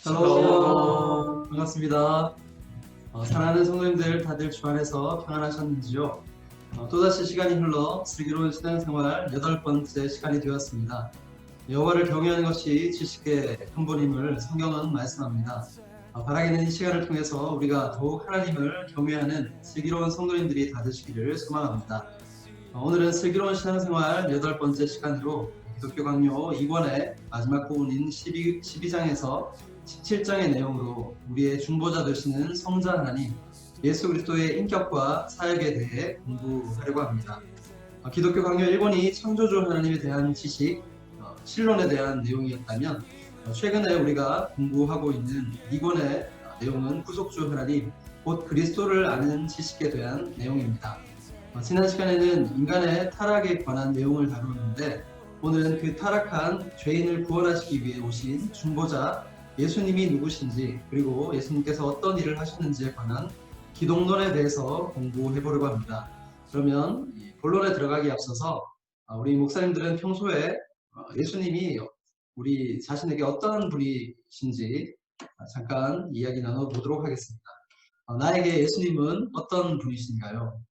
샬롬. 반갑습니다. 사랑하는 성도님들 다들 주 안에서 평안하셨는지요? 또다시 시간이 흘러 슬기로운 신앙생활 8번째 시간이 되었습니다. 여호와를 경외하는 것이 지식의 근본임을 성경은 말씀합니다. 바라기는 이 시간을 통해서 우리가 더욱 하나님을 경외하는 슬기로운 성도님들이 다 되시기를 소망합니다. 오늘은 슬기로운 신앙생활 8번째 시간으로 기독교 강요 2권의 마지막 부분인 12장에서 17장의 내용으로 우리의 중보자 되시는 성자 하나님, 예수 그리스도의 인격과 사역에 대해 공부하려고 합니다. 기독교 강요 1권이 창조주 하나님에 대한 지식, 신론에 대한 내용이었다면 최근에 우리가 공부하고 있는 2권의 내용은 구속주 하나님, 곧 그리스도를 아는 지식에 대한 내용입니다. 지난 시간에는 인간의 타락에 관한 내용을 다루었는데 오늘은 그 타락한 죄인을 구원하시기 위해 오신 중보자 예수님이 누구신지, 그리고 예수님께서 어떤 일을 하셨는지에 관한 기독론에 대해서 공부해 보려고 합니다. 그러면 본론에 들어가기 앞서서 우리 목사님들은 평소에 예수님이 우리 자신에게 어떤 분이신지 잠깐 이야기 나눠보도록 하겠습니다. 나에게 예수님은 어떤 분이신가요?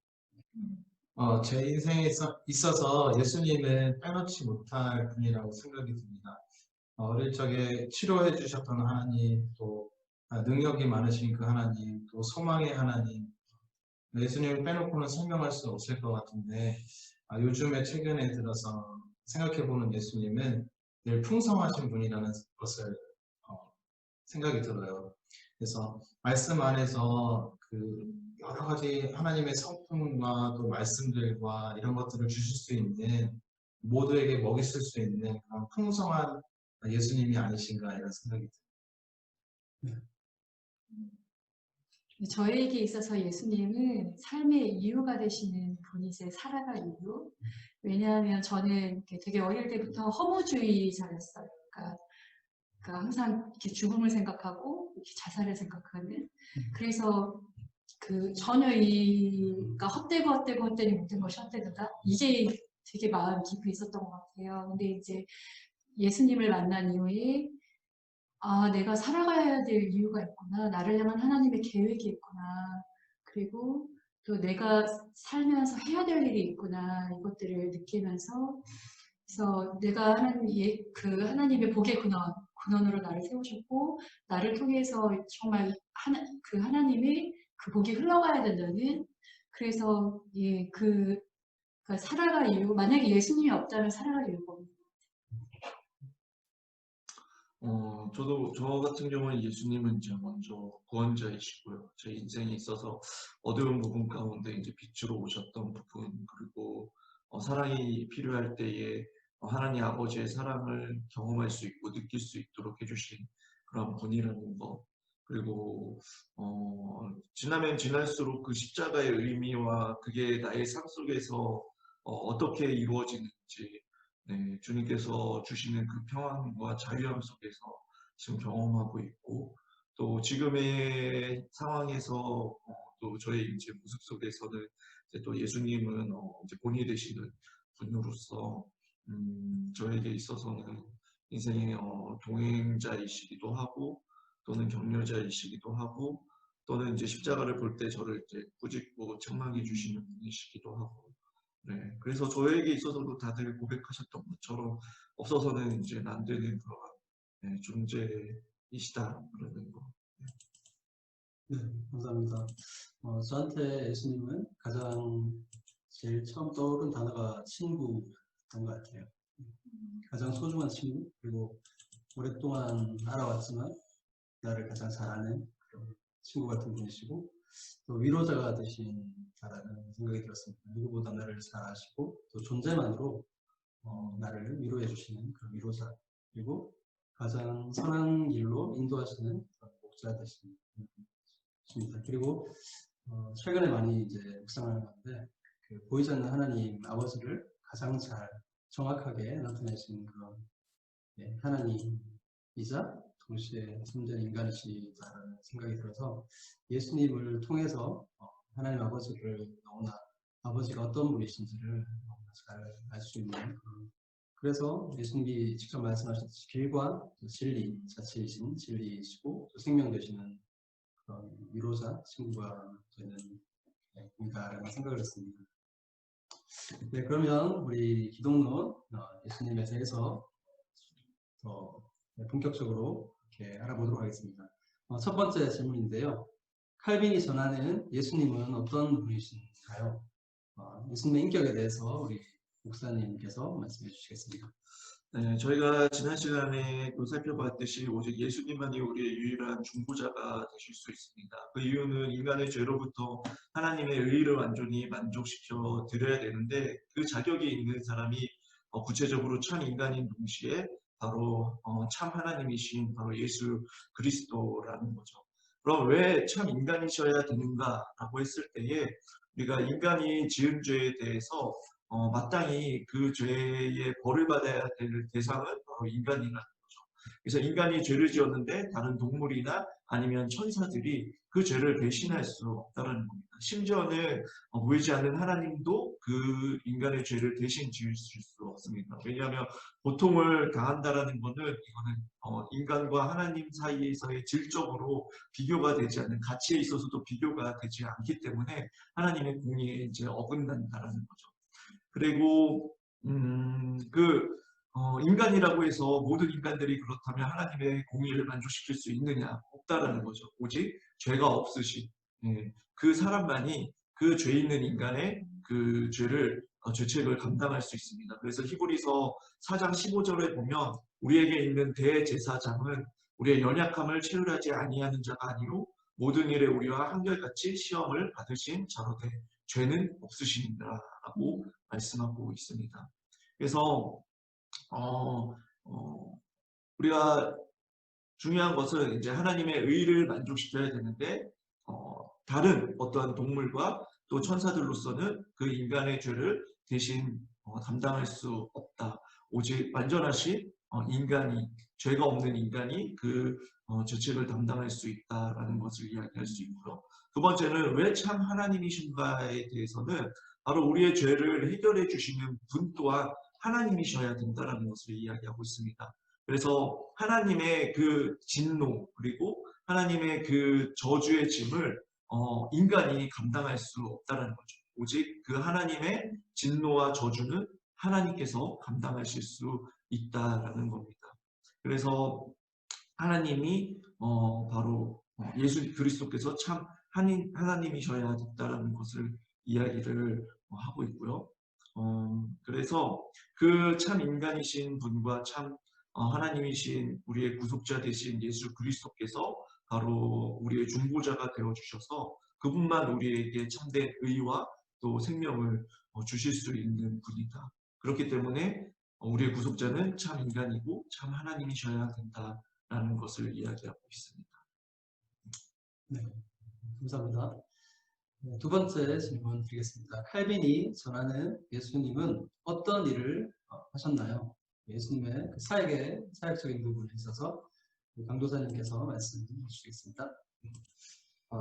제 인생에 있어서 예수님은 빼놓지 못할 분이라고 생각이 듭니다. 어릴 적에 치료해 주셨던 하나님, 또 능력이 많으신 그 하나님, 또 소망의 하나님, 예수님을 빼놓고는 설명할 수 없을 것 같은데, 요즘에 최근에 들어서 생각해보는 예수님은 늘 풍성하신 분이라는 것을 생각이 들어요. 그래서 말씀 안에서 그 여러 가지 하나님의 성품과 또 말씀들과 이런 것들을 주실 수 있는, 모두에게 먹이실 수 있는 그런 풍성한 예수님이 아니신가 이런 생각이 듭니다. 저에게 있어서 예수님은 삶의 이유가 되시는 분이세요. 살아갈 이유. 왜냐하면 저는 되게 어릴 때부터 허무주의자였어요. 그러니까 항상 이렇게 죽음을 생각하고 이렇게 자살을 생각하는. 그래서 전혀 그러니까 헛되고 못된 것이 헛되다. 이제 되게 마음 깊이 있었던 것 같아요. 근데 이제 예수님을 만난 이후에 내가 살아가야 될 이유가 있구나. 나를 향한 하나님의 계획이 있구나. 그리고 또 내가 살면서 해야 될 일이 있구나. 이것들을 느끼면서, 그래서 내가 하나님의 복의 근원으로 나를 세우셨고, 나를 통해서 정말 하나님의 그 복이 흘러가야 된다는, 그래서 살아갈 이유, 만약에 예수님이 없다면 살아갈 이유가 없는. 저 같은 경우는 예수님은 이제 먼저 구원자이시고요. 제 인생에 있어서 어두운 부분 가운데 이제 빛으로 오셨던 부분, 그리고 사랑이 필요할 때에 하나님 아버지의 사랑을 경험할 수 있고 느낄 수 있도록 해주신 그런 분이라는 것. 그리고 지나면 지날수록 그 십자가의 의미와 그게 나의 삶 속에서 어떻게 이루어지는지, 네, 주님께서 주시는 그 평안과 자유함 속에서 지금 경험하고 있고, 또 지금의 상황에서 또 저의 이제 모습 속에서는 이제 또 예수님은 이제 본이 되시는 분으로서 저에게 있어서는 인생의 동행자이시기도 하고, 또는 격려자이시기도 하고, 또는 이제 십자가를 볼 때 저를 이제 꾸짖고 책망해 주시는 분이시기도 하고, 네, 그래서 저에게 있어서도 다들 고백하셨던 것처럼 없어서는 이제 안 되는 그런 존재이시다라는 거. 네, 감사합니다. 저한테 예수님은 제일 처음 떠오른 단어가 친구였던 것 같아요. 가장 소중한 친구, 그리고 오랫동안 알아왔지만 나를 가장 잘 아는 그런 친구 같은 분이시고, 또 위로자가 되신다라는 생각이 들었습니다. 누구보다 나를 잘 아시고 또 존재만으로 나를 위로해 주시는 그런 위로자, 그리고 가장 선한 길로 인도하시는 그런 목자 되십니다. 그리고 최근에 많이 이제 묵상을 하는데 보이지 않는 하나님 아버지를 가장 잘 정확하게 나타내신 그런 하나님이자 동시에 참된 인간이시다라는 생각이 들어서 예수님을 통해서 하나님 아버지를 너무나 아버지가 어떤 분이신지를 잘 알 수 있는 그래서 예수님이 직접 말씀하셨듯이 길과 진리 자체이신 진리이시고 또 생명 되시는 그런 위로자, 친구가 되는 분이다라는 생각을 했습니다. 네, 그러면 우리 기독론 예수님에 대해서 더 본격적으로 이렇게 알아보도록 하겠습니다. 첫 번째 질문인데요. 칼빈이 전하는 예수님은 어떤 분이신가요? 예수님의 인격에 대해서 우리 목사님께서 말씀해 주시겠습니다. 네, 저희가 지난 시간에 또 살펴봤듯이 오직 예수님만이 우리의 유일한 중보자가 되실 수 있습니다. 그 이유는 인간의 죄로부터 하나님의 의를 완전히 만족시켜 드려야 되는데 그 자격이 있는 사람이 구체적으로 참 인간인 동시에 바로 참 하나님이신 바로 예수 그리스도라는 거죠. 그럼 왜 참 인간이셔야 되는가라고 했을 때에 우리가 인간이 지은 죄에 대해서 마땅히 그 죄의 벌을 받아야 될 대상은 바로 인간이라는 거죠. 그래서 인간이 죄를 지었는데 다른 동물이나 아니면 천사들이 그 죄를 대신할 수 없다는 겁니다. 심지어는 보이지 않는 하나님도 그 인간의 죄를 대신 지으실 수 없습니다. 왜냐하면 고통을 당한다라는 것은 이거는 인간과 하나님 사이에서의 질적으로 비교가 되지 않는 가치에 있어서도 비교가 되지 않기 때문에 하나님의 공의에 이제 어긋난다라는 거죠. 그리고 인간이라고 해서 모든 인간들이 그렇다면 하나님의 공의를 만족시킬 수 있느냐? 없다라는 거죠. 오직 죄가 없으신 그 사람만이 그 죄 있는 인간의 그 죄책을 감당할 수 있습니다. 그래서 히브리서 4장 15절에 보면 우리에게 있는 대제사장은 우리의 연약함을 체휼하지 아니하는 자가 아니요 모든 일에 우리와 한결같이 시험을 받으신 자로되 죄는 없으시니라라고 말씀하고 있습니다. 그래서 우리가 중요한 것은 이제 하나님의 의를 만족시켜야 되는데 다른 어떠한 동물과 또 천사들로서는 그 인간의 죄를 대신 담당할 수 없다. 오직 완전하신 인간이 죄가 없는 인간이 그 죄책을 담당할 수 있다라는 것을 이야기할 수 있고요. 두 번째는 왜 참 하나님이신가에 대해서는 바로 우리의 죄를 해결해 주시는 분 또한 하나님이셔야 된다는 것을 이야기하고 있습니다. 그래서 하나님의 그 진노 그리고 하나님의 그 저주의 짐을 인간이 감당할 수 없다는 거죠. 오직 그 하나님의 진노와 저주는 하나님께서 감당하실 수 있다라는 겁니다. 그래서 하나님이 바로 예수 그리스도께서 참 하나님이셔야 된다라는 것을 이야기를 하고 있고요. 그래서 그 참 인간이신 분과 참 하나님이신 우리의 구속자 되신 예수 그리스도께서 바로 우리의 중보자가 되어주셔서 그분만 우리에게 참된 의와 또 생명을 주실 수 있는 분이다. 그렇기 때문에 우리의 구속자는 참 인간이고 참 하나님이셔야 된다라는 것을 이야기하고 있습니다. 네, 감사합니다. 네, 두 번째 질문 드리겠습니다. 칼빈이 전하는 예수님은 어떤 일을 하셨나요? 예수님의 그 사역적인 부분에 있어서 강도사님께서 말씀해 주시겠습니다.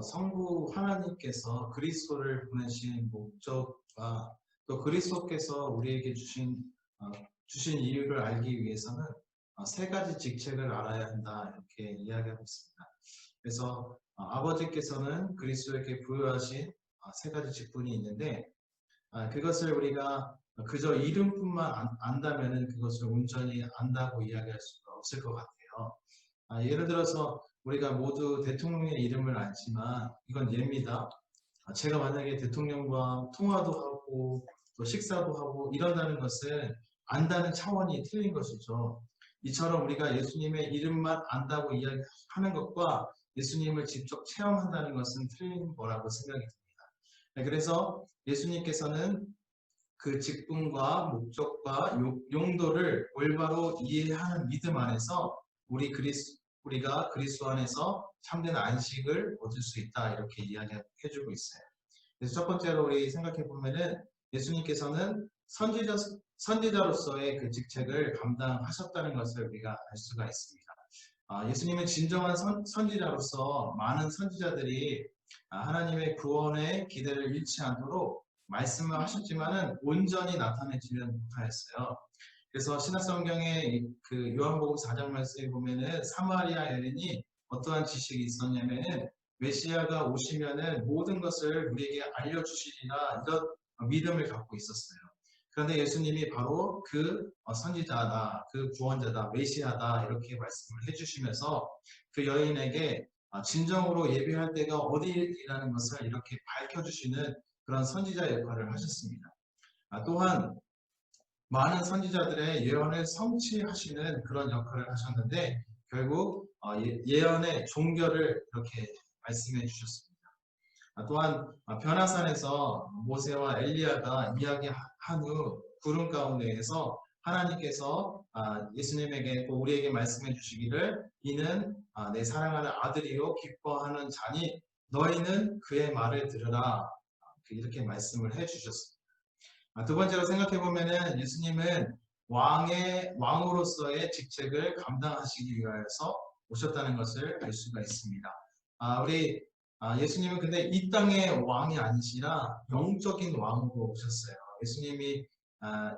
성부 하나님께서 그리스도를 보내신 목적과 또 그리스도께서 우리에게 주신 이유를 알기 위해서는 세 가지 직책을 알아야 한다 이렇게 이야기하고 있습니다. 그래서 아버지께서는 그리스도에게 부여하신 세 가지 직분이 있는데 그것을 우리가 그저 이름뿐만 안다면 그것을 온전히 안다고 이야기할 수가 없을 것 같아요. 예를 들어서 우리가 모두 대통령의 이름을 알지만 이건 예입니다. 제가 만약에 대통령과 통화도 하고 또 식사도 하고 이런다는 것은 안다는 차원이 틀린 것이죠. 이처럼 우리가 예수님의 이름만 안다고 이야기하는 것과 예수님을 직접 체험한다는 것은 틀린 거라고 생각이 듭니다. 그래서 예수님께서는 그 직분과 목적과 용도를 올바로 이해하는 믿음 안에서 우리가 그리스도 안에서 참된 안식을 얻을 수 있다 이렇게 이야기해주고 있어요. 그래서 첫 번째로 우리 생각해 보면은 예수님께서는 선지자로서의 그 직책을 감당하셨다는 것을 우리가 알 수가 있습니다. 예수님은 진정한 선지자로서 많은 선지자들이 하나님의 구원의 기대를 잃지 않도록 말씀을 하셨지만은 온전히 나타내지는 못하였어요. 그래서 신약성경의 그 요한복음 4장 말씀에 보면은 사마리아 여인이 어떠한 지식이 있었냐면은 메시아가 오시면은 모든 것을 우리에게 알려주시리라 이런 믿음을 갖고 있었어요. 그런데 예수님이 바로 그 선지자다, 그 구원자다, 메시아다 이렇게 말씀을 해주시면서 그 여인에게 진정으로 예배할 때가 어디라는 것을 이렇게 밝혀주시는 그런 선지자 역할을 하셨습니다. 또한 많은 선지자들의 예언을 성취하시는 그런 역할을 하셨는데 결국 예언의 종결을 이렇게 말씀해 주셨습니다. 또한 변화산에서 모세와 엘리야가 이야기한 후 구름 가운데에서 하나님께서 예수님에게 또 우리에게 말씀해 주시기를 이는 내 사랑하는 아들이요 기뻐하는 자니 너희는 그의 말을 들으라 이렇게 말씀을 해 주셨습니다. 두 번째로 생각해 보면은 예수님은 왕으로서의 직책을 감당하시기 위하여서 오셨다는 것을 알 수가 있습니다. 우리 예수님은 근데 이 땅의 왕이 아니시라 영적인 왕으로 오셨어요. 예수님이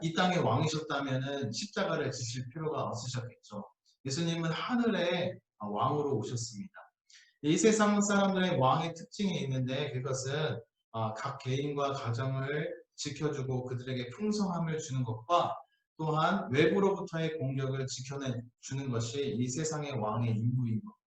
이 땅의 왕이셨다면은 십자가를 지실 필요가 없으셨겠죠. 예수님은 하늘의 왕으로 오셨습니다. 이 세상 사람들의 왕의 특징이 있는데 그것은 각 개인과 가정을 지켜주고 그들에게 풍성함을 주는 것과 또한 외부로부터의 공격을 지켜주는 것이 이 세상의 왕의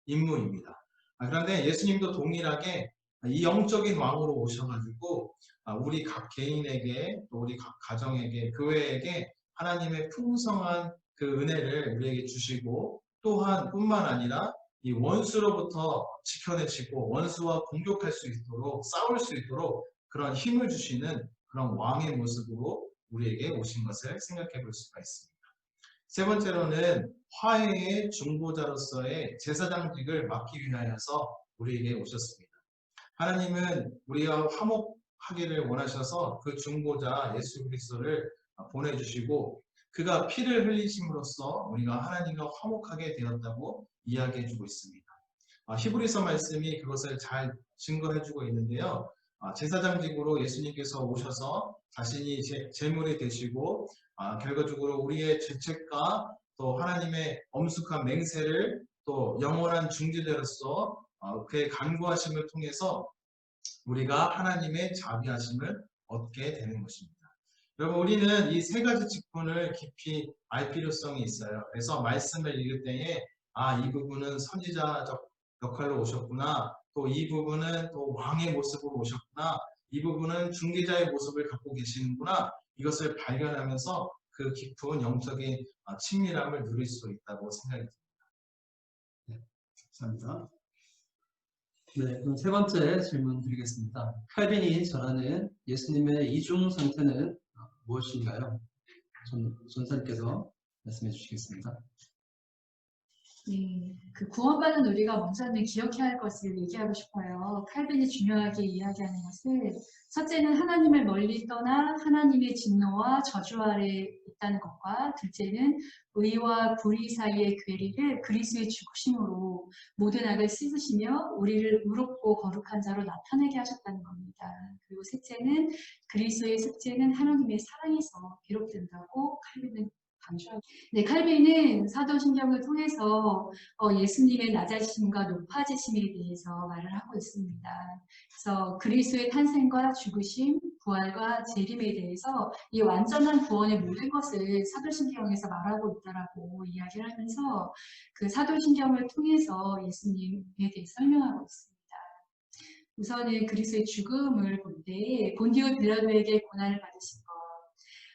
임무입니다. 그런데 예수님도 동일하게 이 영적인 왕으로 오셔가지고 우리 각 개인에게 또 우리 각 가정에게 교회에게 하나님의 풍성한 그 은혜를 우리에게 주시고 또한 뿐만 아니라 이 원수로부터 지켜내시고 원수와 공격할 수 있도록 싸울 수 있도록 그런 힘을 주시는 그런 왕의 모습으로 우리에게 오신 것을 생각해 볼 수가 있습니다. 세 번째로는 화해의 중보자로서의 제사장직을 맡기 위하여서 우리에게 오셨습니다. 하나님은 우리와 화목하기를 원하셔서 그 중보자 예수 그리스도를 보내주시고 그가 피를 흘리심으로써 우리가 하나님과 화목하게 되었다고 이야기해주고 있습니다. 히브리서 말씀이 그것을 잘 증거해주고 있는데요. 제사장직으로 예수님께서 오셔서 자신이 제물이 되시고 결과적으로 우리의 죄책과 또 하나님의 엄숙한 맹세를 또 영원한 중재자로서 그의 간구하심을 통해서 우리가 하나님의 자비하심을 얻게 되는 것입니다. 여러분 우리는 이 세 가지 직분을 깊이 알 필요성이 있어요. 그래서 말씀을 읽을 때에 이 부분은 선지자적 역할로 오셨구나. 또 이 부분은 또 왕의 모습으로 오셨구나. 이 부분은 중개자의 모습을 갖고 계시는구나. 이것을 발견하면서 그 깊은 영적인 친밀함을 누릴 수 있다고 생각이 듭니다. 네, 감사합니다. 네, 그럼 세 번째 질문 드리겠습니다. 칼빈이 전하는 예수님의 이중 상태는 무엇인가요? 전사님께서 말씀해 주시겠습니다. 네, 그 구원받은 우리가 먼저는 기억해야 할 것을 얘기하고 싶어요. 칼빈이 중요하게 이야기하는 것은 첫째는 하나님을 멀리 떠나 하나님의 진노와 저주 아래 있다는 것과 둘째는 의와 불의 사이의 괴리를 그리스도의 죽으심으로 모든 악을 씻으시며 우리를 의롭고 거룩한 자로 나타내게 하셨다는 겁니다. 그리고 셋째는 그리스도의 습죄는 하나님의 사랑에서 비롯된다고 칼빈은 강조하고 네, 칼빈은 사도신경을 통해서 예수님의 낮아지심과 높아지심에 대해서 말을 하고 있습니다. 그래서 그리스도의 탄생과 죽으심, 부활과 재림에 대해서 이 완전한 구원의 모든 것을 사도신경에서 말하고 있다라고 이야기를 하면서 그 사도신경을 통해서 예수님에 대해 설명하고 있습니다. 우선은 그리스도의 죽음을 볼 때 본디오 빌라도에게 고난을 받으신 것,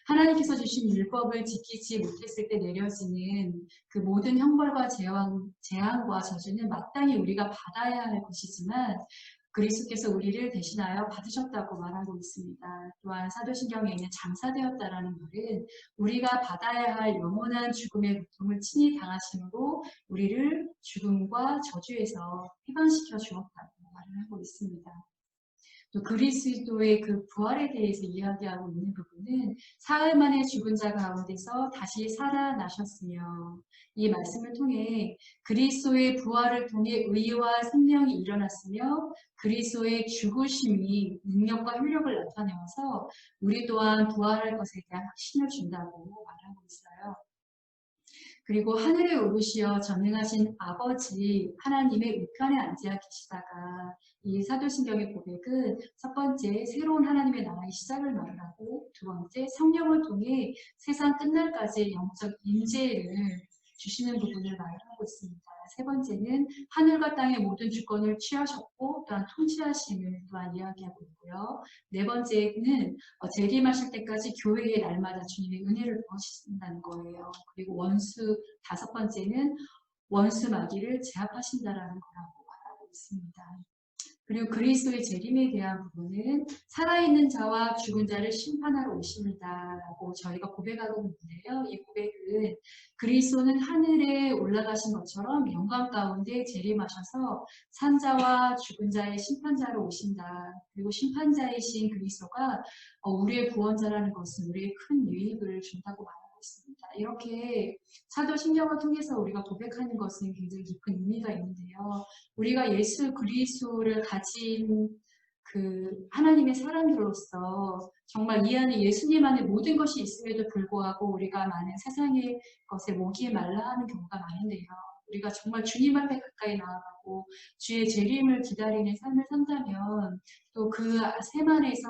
하나님께서 주신 율법을 지키지 못했을 때 내려지는 그 모든 형벌과 재앙과 저주는 마땅히 우리가 받아야 할 것이지만 그리스도께서 우리를 대신하여 받으셨다고 말하고 있습니다. 또한 사도신경에 있는 장사되었다라는 말은 우리가 받아야 할 영원한 죽음의 고통을 친히 당하심으로 우리를 죽음과 저주에서 해방시켜 주었다고 말을 하고 있습니다. 또 그리스도의 그 부활에 대해서 이야기하고 있는 부분은 사흘 만에 죽은 자 가운데서 다시 살아나셨으며 이 말씀을 통해 그리스도의 부활을 통해 의와 생명이 일어났으며 그리스도의 죽으심이 능력과 효력을 나타내어서 우리 또한 부활할 것에 대한 확신을 준다고 말하고 있어요. 그리고 하늘에 오르시어 전능하신 아버지 하나님의 우편에 앉아 계시다가 이 사도신경의 고백은 첫 번째 새로운 하나님의 나라의 시작을 말하고 두 번째 성령을 통해 세상 끝날까지 영적 임재를 주시는 부분을 말하고 있습니다. 세 번째는 하늘과 땅의 모든 주권을 취하셨고 또한 통치하심을 또한 이야기하고 있고요. 네 번째는 재림하실 때까지 교회에 날마다 주님의 은혜를 부어주신다는 거예요. 그리고 다섯 번째는 원수 마귀를 제압하신다라는 거라고 말하고 있습니다. 그리고 그리스도의 재림에 대한 부분은 살아있는 자와 죽은 자를 심판하러 오십니다라고 저희가 고백하고 있는데요. 이 고백은 그리스도는 하늘에 올라가신 것처럼 영광 가운데 재림하셔서 산자와 죽은 자의 심판자로 오신다. 그리고 심판자이신 그리스도가 우리의 구원자라는 것은 우리의 큰 유익을 준다고 말합니다. 이렇게 사도신경을 통해서 우리가 고백하는 것은 굉장히 깊은 의미가 있는데요. 우리가 예수 그리스도를 가진 그 하나님의 사람들로서 정말 이 안에 예수님 안에 모든 것이 있음에도 불구하고 우리가 많은 세상의 것에 목이 말라 하는 경우가 많은데요. 우리가 정말 주님 앞에 가까이 나아가고 주의 재림을 기다리는 삶을 산다면 또 그 셈 안에서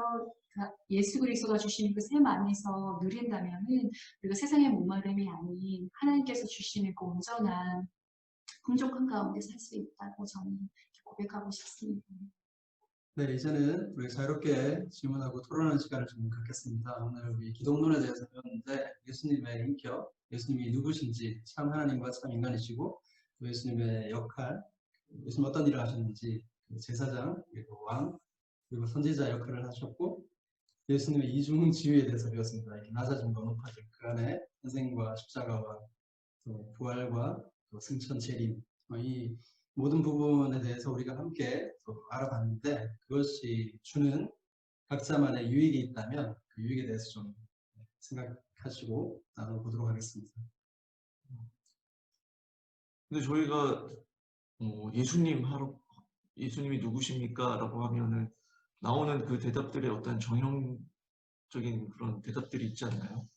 예수 그리스도가 주시는 그 셈 안에서 누린다면은 우리가 세상의 목마름이 아닌 하나님께서 주시는 그 온전한 풍족한 가운데 살 수 있다고 저는 고백하고 싶습니다. 네, 이제는 우리 자유롭게 질문하고 토론하는 시간을 좀 갖겠습니다. 오늘 우리 기독론에 대해서 배웠는데 예수님의 인격, 예수님이 누구신지, 참 하나님과 참 인간이시고 또 예수님의 역할, 예수님 어떤 일을 하셨는지, 제사장, 그리고 왕, 그리고 선지자 역할을 하셨고 예수님의 이중 지위에 대해서 배웠습니다. 이렇게 낮아짐과 높아짐, 그 안에 선생과 십자가와 또 부활과 또 승천 재림, 이 모든 부분에 대해서 우리가 함께 또 알아봤는데 그것이 주는 각자만의 유익이 있다면 그 유익에 대해서 좀 생각하시고 나눠보도록 하겠습니다. 근데 저희가 예수님이 누구십니까? 라고 하면은 나오는 그 대답들의 어떤 정형적인 그런 대답들이 있지 않나요?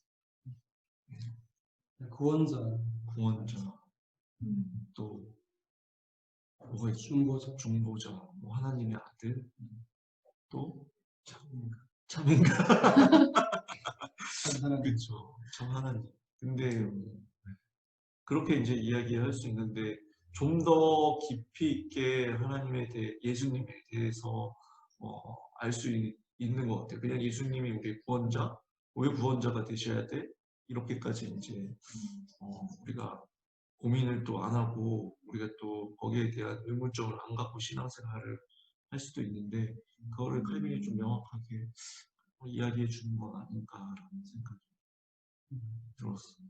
구원자, 또 뭐가 있죠? 중보자, 뭐 하나님의 아들, 또 참인가? 참 하나님. 그렇죠. 참 하나님. 근데 그렇게 이제 이야기할 수 있는데 좀 더 깊이 있게 하나님에 대해 예수님에 대해서 알 수 있는 것 같아요. 그냥 예수님이 우리의 구원자, 왜 구원자가 되셔야 돼? 이렇게까지 이제 우리가 고민을 또 안 하고 우리가 또 거기에 대한 의문점을 안 갖고 신앙생활을 할 수도 있는데 그거를 칼빈이 좀 명확하게 이야기해 주는 건 아닌가라는 생각이 들었어요.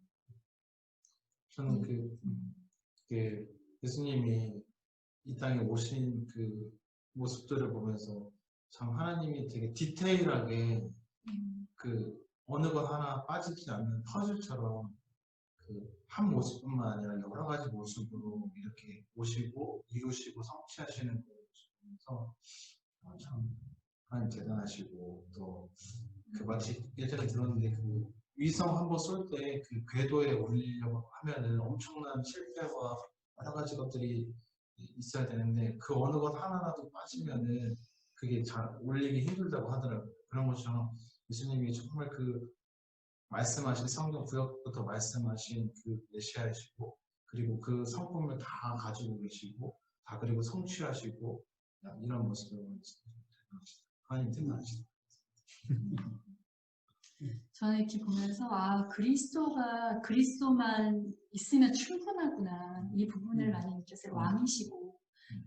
저는 예수님이 이 땅에 오신 그 모습들을 보면서 참 하나님이 되게 디테일하게 그 어느 것 하나 빠지지 않는 퍼즐처럼 그 한 모습뿐만 아니라 여러 가지 모습으로 이렇게 오시고 이루시고 성취하시는 걸 보면서 참 하나님 대단하시고 또 그 마치 예전에 들었는데 그 위성 한번 쏠 때 그 궤도에 올리려고 하면은 엄청난 실패와 여러 가지 것들이 있어야 되는데 그 어느 것 하나라도 빠지면은 그게 잘 올리기 힘들다고 하더라고요. 그런 것처럼 예수님이 정말 그 말씀하신 성경 구역부터 말씀하신 그 메시아이시고 그리고 그 성품을 다 가지고 계시고 다 그리고 성취하시고 이런 모습을 하나님 대단하시다. 저는 이렇게 보면서 그리스도만 있으면 충분하구나 이 부분을 많이 느꼈어요. 왕이시고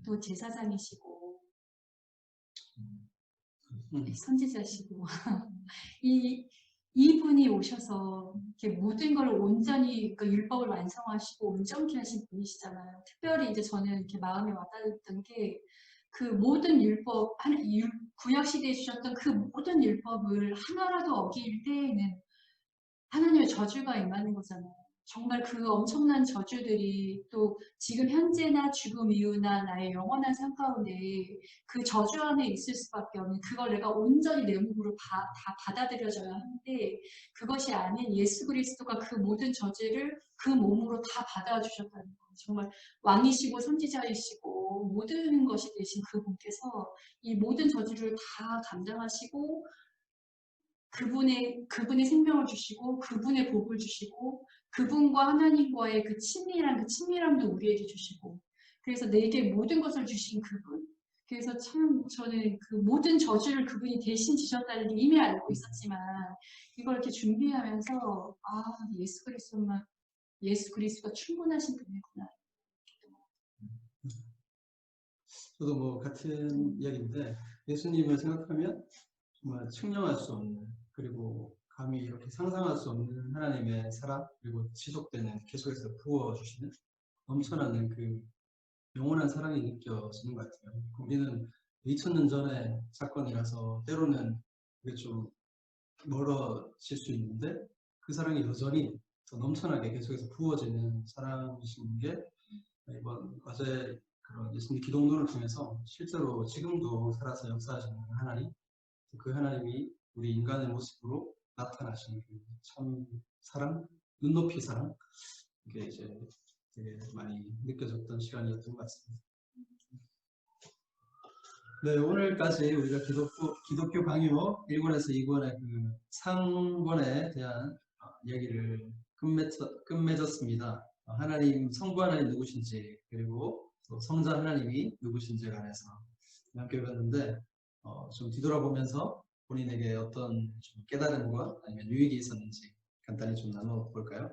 또 제사장이시고 선지자시고 이분이 오셔서 이렇게 모든 걸 온전히 그 율법을 완성하시고 온전케 하신 분이시잖아요. 특별히 이제 저는 이렇게 마음에 와닿았던 게 그 모든 율법, 구약 시대에 주셨던 그 모든 율법을 하나라도 어길 때에는 하나님의 저주가 임하는 거잖아요. 정말 그 엄청난 저주들이 또 지금 현재나 죽음 이후나 나의 영원한 삶 가운데 그 저주 안에 있을 수밖에 없는, 그걸 내가 온전히 내 몸으로 다 받아들여져야 하는데, 그것이 아닌 예수 그리스도가 그 모든 저주를 그 몸으로 다 받아주셨다는 거예요. 정말 왕이시고 선지자이시고 모든 것이 되신 그분께서 이 모든 저주를 다 감당하시고 그분의 생명을 주시고 그분의 복을 주시고 그분과 하나님과의 그 친밀함도 우리에게 주시고, 그래서 내게 모든 것을 주신 그분. 그래서 참 저는 그 모든 저주를 그분이 대신 지셨다는 게 이미 알고 있었지만, 이걸 이렇게 준비하면서 예수 그리스도가 충분하신 분이구나. 저도 뭐 같은 이야기인데, 예수님을 생각하면 정말 측량할 수 없는, 그리고 감히 이렇게 상상할 수 없는 하나님의 사랑, 그리고 지속되는, 계속해서 부어주시는 넘쳐나는 그 영원한 사랑이 느껴지는 것 같아요. 우리는 2000년 전의 사건이라서 때로는 그게 좀 멀어질 수 있는데, 그 사랑이 여전히 더 넘쳐나게 계속해서 부어지는 사랑이신 게 이번 어제 그런 예수님 기독론을 통해서 실제로 지금도 살아서 역사하시는 하나님, 그 하나님이 우리 인간의 모습으로 나타나신 그 참 사랑, 눈높이 사랑, 이게 이제 되게 많이 느껴졌던 시간이었던 것 같습니다. 네, 오늘까지 우리가 기독교 강요 1권에서 2권의 그 상권에 대한 이야기를 끝맺었습니다. 하나님, 성부 하나님 누구신지, 그리고 또 성자 하나님이 누구신지에 관해서 함께 배웠는데, 좀 뒤돌아보면서 본인에게 어떤 좀 깨달음과 아니면 유익이 있었는지 간단히 좀 나눠볼까요?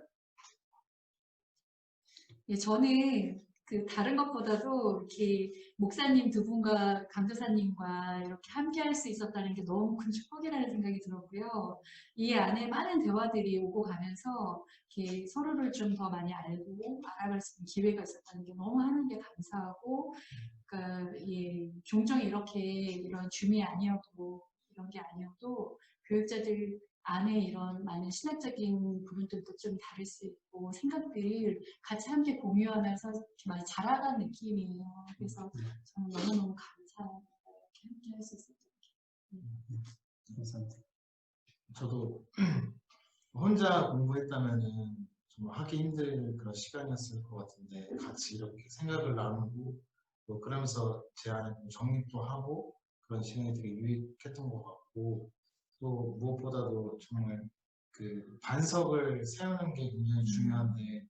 예, 저는 그 다른 것보다도 이렇게 목사님 두 분과 강도사님과 이렇게 함께 할 수 있었다는 게 너무 큰 축복이라는 생각이 들었고요. 이 안에 많은 대화들이 오고 가면서 이렇게 서로를 좀 더 많이 알고 알아갈 수 있는 기회가 있었다는 게 너무 하나님께 감사하고, 그러니까 예, 종종 이렇게 이런 줌이 아니어도 이런 게 아니어도 교육자들 안에 이런 많은 신학적인 부분들도 좀 다를 수 있고 생각들 같이 함께 공유하면서 이렇게 많이 자라가는 느낌이에요. 그래서 저는 너무너무 감사합니다. 이렇게 함께 할 수 있었던 게. 감사합니다. 저도 혼자 공부했다면은 좀 하기 힘든 그런 시간이었을 것 같은데, 같이 이렇게 생각을 나누고 또 그러면서 제 안에 좀 정립도 하고 그런 시간이 되게 유익했던 것 같고, 또 무엇보다도 정말 그 반석을 세우는 게 굉장히 중요한데,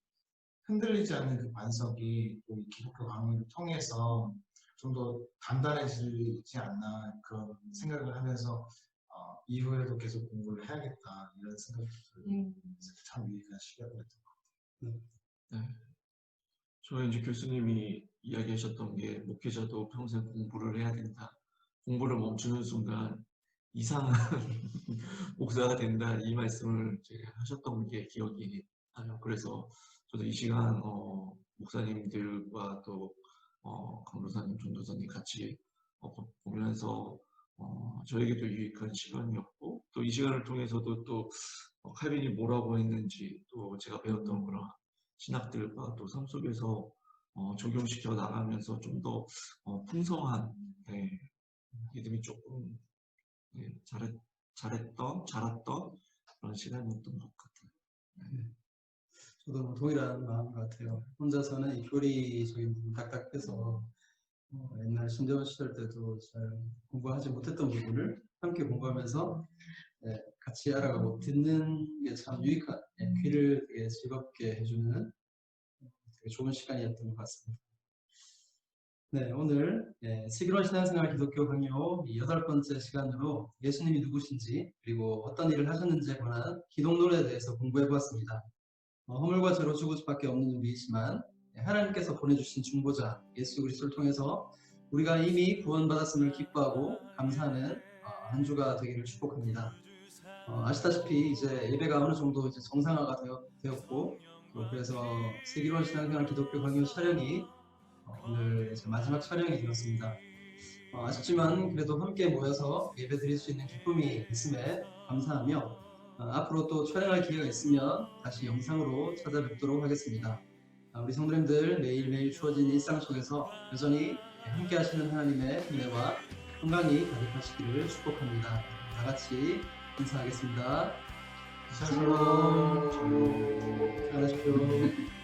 흔들리지 않는 그 반석이 또 이 기독교 강의를 통해서 좀 더 단단해지지 않나 그런 생각을 하면서 이후에도 계속 공부를 해야겠다 이런 생각이 들어서 참 유익한 시간이었던 것 같아요. 네. 저희 이제 교수님이 이야기하셨던 게 목회자도 평생 공부를 해야 된다. 공부를 멈추는 순간 이상한 목사가 된다. 이 말씀을 제가 하셨던 게 기억이 나요. 그래서 저도 이 시간 목사님들과 또 강도사님, 전도사님 같이 보면서 저에게도 유익한 시간이었고, 또 이 시간을 통해서도 또 칼빈이 뭐라고 했는지, 또 제가 배웠던 그런 신학들과 또 삶 속에서 적용시켜 나가면서 좀 더 풍성한 믿음이 조금 자랐던 그런 시간이었던 것 같아요. 저도 뭐 동일한 마음 같아요. 혼자서는 이 교리적인 부분 딱딱해서 옛날 신대원 시절 때도 잘 공부하지 못했던 부분을 함께 공부하면서 같이 알아가고 듣는 게 참 유익한, 귀를 되게 즐겁게 해주는 되게 좋은 시간이었던 것 같습니다. 네, 오늘 슬기로운 신앙생활 기독교 강요 8번째 시간으로 예수님이 누구신지, 그리고 어떤 일을 하셨는지에 관한 기독론에 대해서 공부해 보았습니다. 허물과 죄로 죽을 수밖에 없는 우리이지만 하나님께서 보내주신 중보자 예수 그리스도를 통해서 우리가 이미 구원받았음을 기뻐하고 감사하는 한 주가 되기를 축복합니다. 아시다시피 이제 예배가 어느 정도 이제 정상화가 되었고, 그래서 슬기로운 신앙생활 기독교 강요 촬영이 오늘 이제 마지막 촬영이 되었습니다. 아쉽지만 그래도 함께 모여서 예배 드릴 수 있는 기쁨이 있음에 감사하며 앞으로 또 촬영할 기회가 있으면 다시 영상으로 찾아뵙도록 하겠습니다. 우리 성도님들 매일매일 주어진 일상 속에서 여전히 함께 하시는 하나님의 은혜와 평강이 가득하시기를 축복합니다. 다 같이 인사하겠습니다. 샬롬. 잘하십시오.